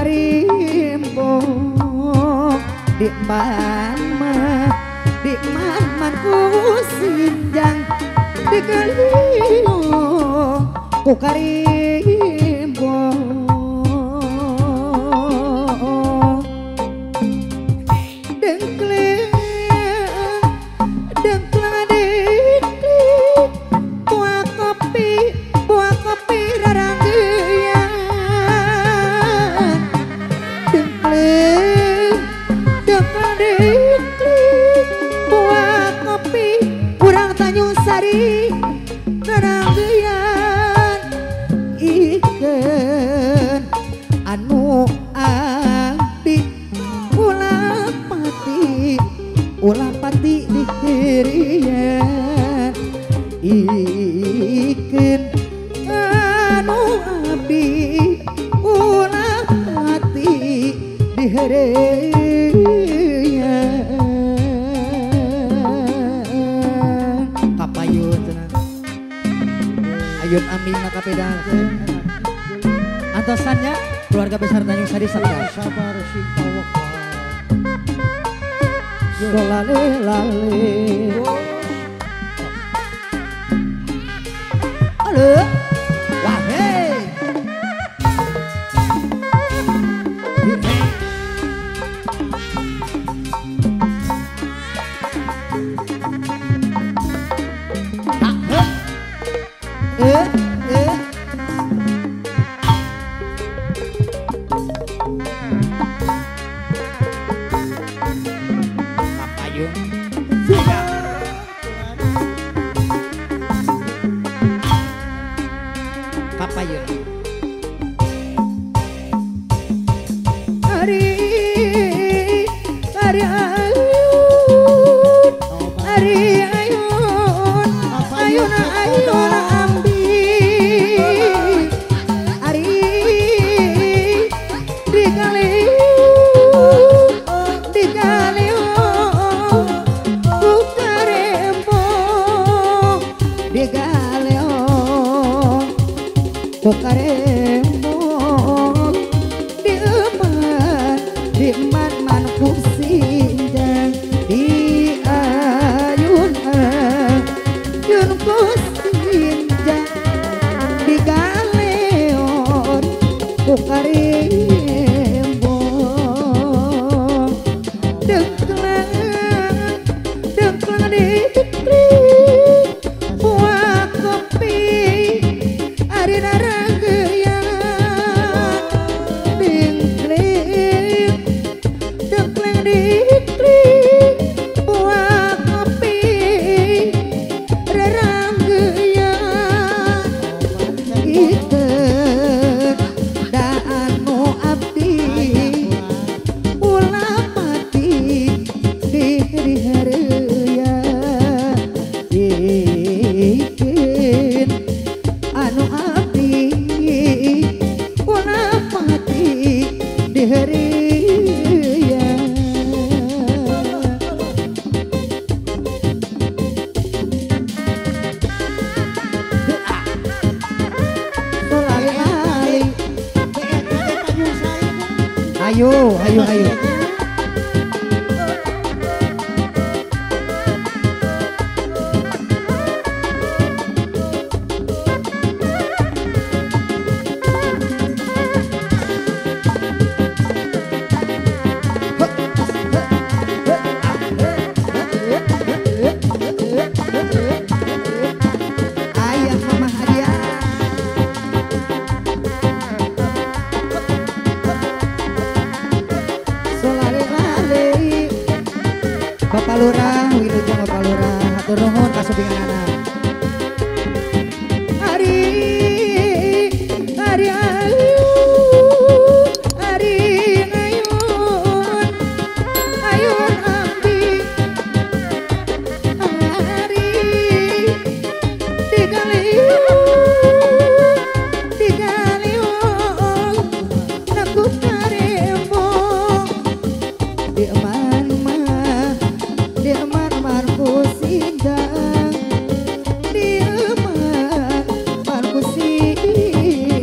karimbo di man kusinjang di kalio ku karimbo ulah pati dihirian iken anu abdi ulah pati dihirian kapayun ayun amin nakapedakeun antosannya keluarga besar Tanjung Sari sabar sintawak lale lale halo wah hei kapayun hari ayun ambi hari digaleu ku karembo digaleu Bokarembo di man man kusinjang di ayun kusinjang di galeon Bokarembo dengklang di buah kopi ari ayo Bapak Lurah, Wilujeng Bapak Lurah, hatur nuhun kasubinganana. Ayun ambi, digaliu, naku karembo, di eman kusinjang di eman kusinjang